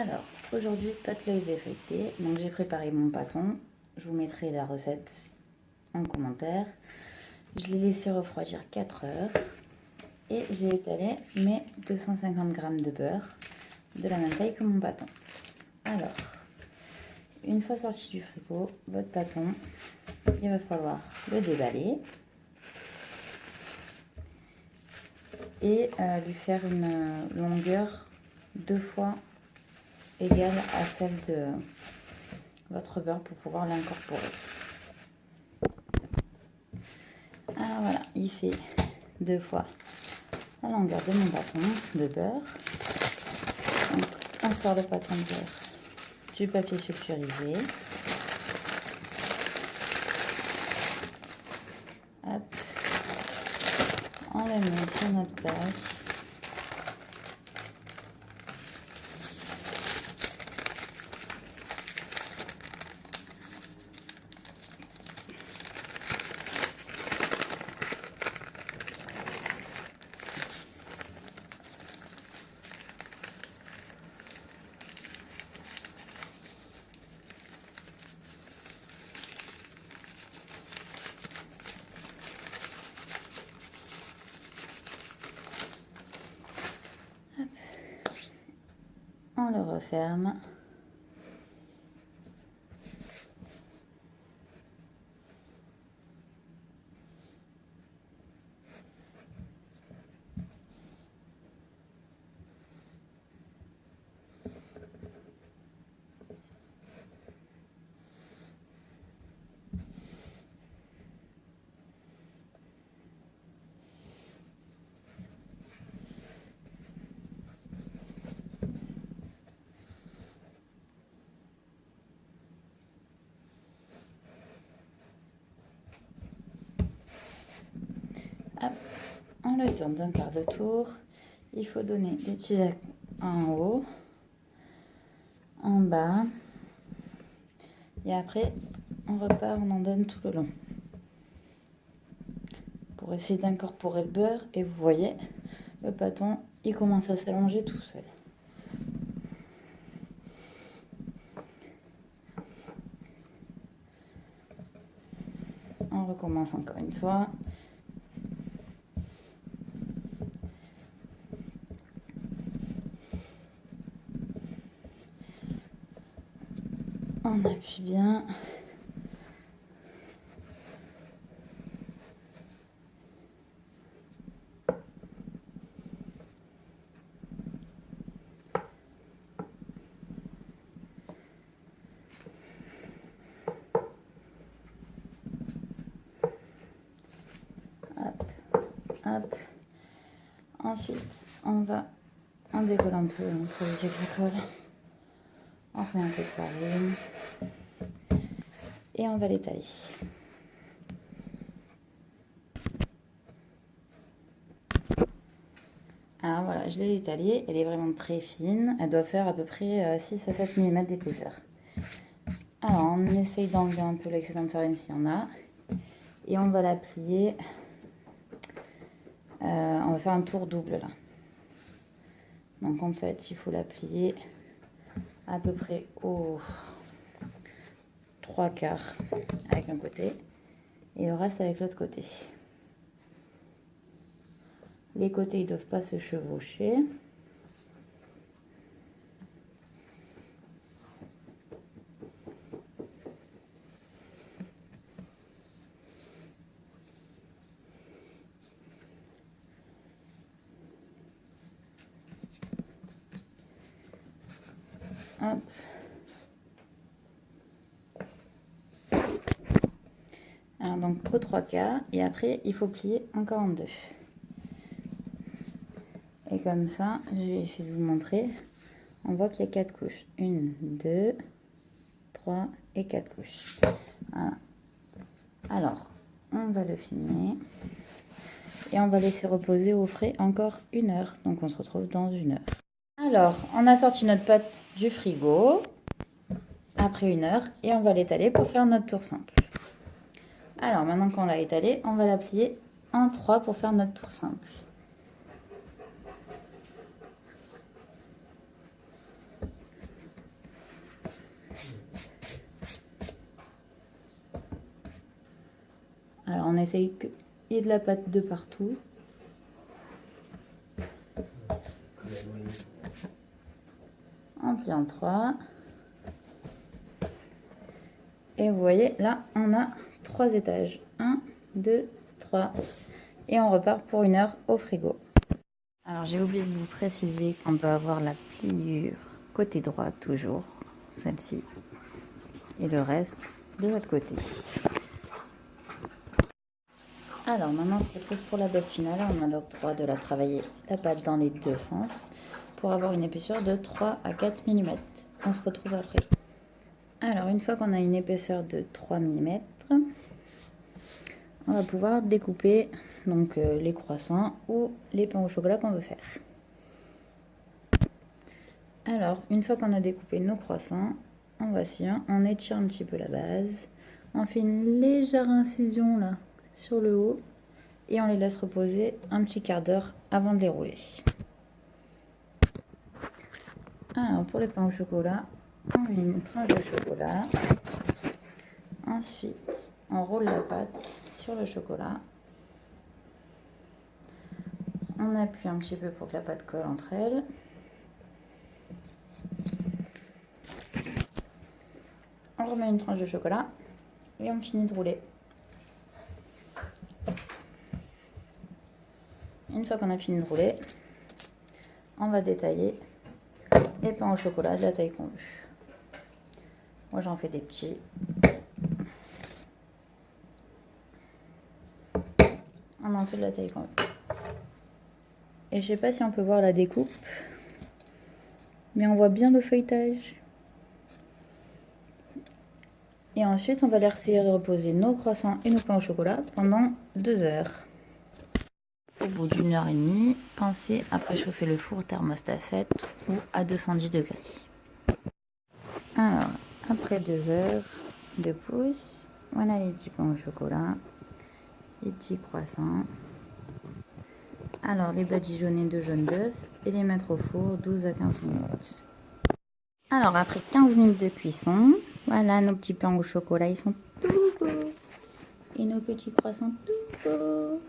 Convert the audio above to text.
Alors, aujourd'hui, pâte levée feuilletée. Donc, j'ai préparé mon pâton. Je vous mettrai la recette en commentaire. Je l'ai laissé refroidir 4 heures. Et j'ai étalé mes 250 g de beurre de la même taille que mon pâton. Alors, une fois sorti du frigo, votre pâton, il va falloir le déballer et lui faire une longueur 2 fois égale à celle de votre beurre pour pouvoir l'incorporer. Alors voilà, il fait 2 fois la longueur de mon bâton de beurre. Donc, on sort le bâton de beurre du papier sulfurisé. Hop, on le met sur notre plaque. On le referme. Hop, on le tourne d'un quart de tour. Il faut donner des petits actes en haut, en bas. Et après, on repart, on en donne tout le long. Pour essayer d'incorporer le beurre. Et vous voyez, le pâton, il commence à s'allonger tout seul. On recommence encore une fois. On appuie bien. Hop, hop. Ensuite, on décolle un peu, on peut éviter que ça colle. On fait un peu de farine. Et on va l'étaler. Alors voilà, je l'ai étalée, elle est vraiment très fine, elle doit faire à peu près 6 à 7 mm d'épaisseur. Alors on essaye d'enlever un peu l'excédent de farine s'il y en a, et on va la plier, on va faire un tour double là. Donc en fait il faut la plier à peu près au 3/4 avec un côté, et le reste avec l'autre côté. Les côtés, ils ne doivent pas se chevaucher. Hop. Alors donc au 3/4, et après il faut plier encore en deux. Et comme ça, je vais essayer de vous montrer. On voit qu'il y a 4 couches. 1, 2, 3 et 4 couches. Voilà. Alors, on va le filmer. Et on va laisser reposer au frais encore 1 heure. Donc on se retrouve dans 1 heure. Alors, on a sorti notre pâte du frigo après 1 heure. Et on va l'étaler pour faire notre tour simple. Alors, maintenant qu'on l'a étalé, on va la plier en 3 pour faire notre tour simple. essaye qu'il y ait de la pâte de partout. On plie en 3. Et vous voyez, là, on a 3 étages. 1, 2, 3. Et on repart pour 1 heure au frigo. Alors, j'ai oublié de vous préciser qu'on doit avoir la pliure côté droit, toujours. Celle-ci. Et le reste de l'autre côté. Alors, maintenant, on se retrouve pour la base finale. On a le droit de la travailler, la pâte, dans les deux sens, pour avoir une épaisseur de 3 à 4 mm. On se retrouve après. Alors, une fois qu'on a une épaisseur de 3 mm, on va pouvoir découper donc, les croissants ou les pains au chocolat qu'on veut faire. Alors, une fois qu'on a découpé nos croissants, voici un, on étire un petit peu la base, on fait une légère incision là sur le haut et on les laisse reposer un petit quart d'heure avant de les rouler. Alors, pour les pains au chocolat, on met une tranche de chocolat. Ensuite, on roule la pâte sur le chocolat. On appuie un petit peu pour que la pâte colle entre elles. On remet une tranche de chocolat et on finit de rouler. Une fois qu'on a fini de rouler, on va détailler les pains au chocolat de la taille qu'on veut. Moi j'en fais des petits. On en fait de la taille qu'on veut. Et je sais pas si on peut voir la découpe, mais on voit bien le feuilletage. Et ensuite, on va laisser reposer nos croissants et nos pains au chocolat pendant 2 heures. Au bout d'1 heure et demie, pensez à préchauffer le four thermostat 7 ou à 210 degrés. Alors, après 2 heures de pouce, voilà les petits pains au chocolat, les petits croissants. Alors, les badigeonner de jaune d'œuf et les mettre au four 12 à 15 minutes. Alors, après 15 minutes de cuisson, voilà nos petits pains au chocolat, ils sont tout beaux. Et nos petits croissants tout beaux.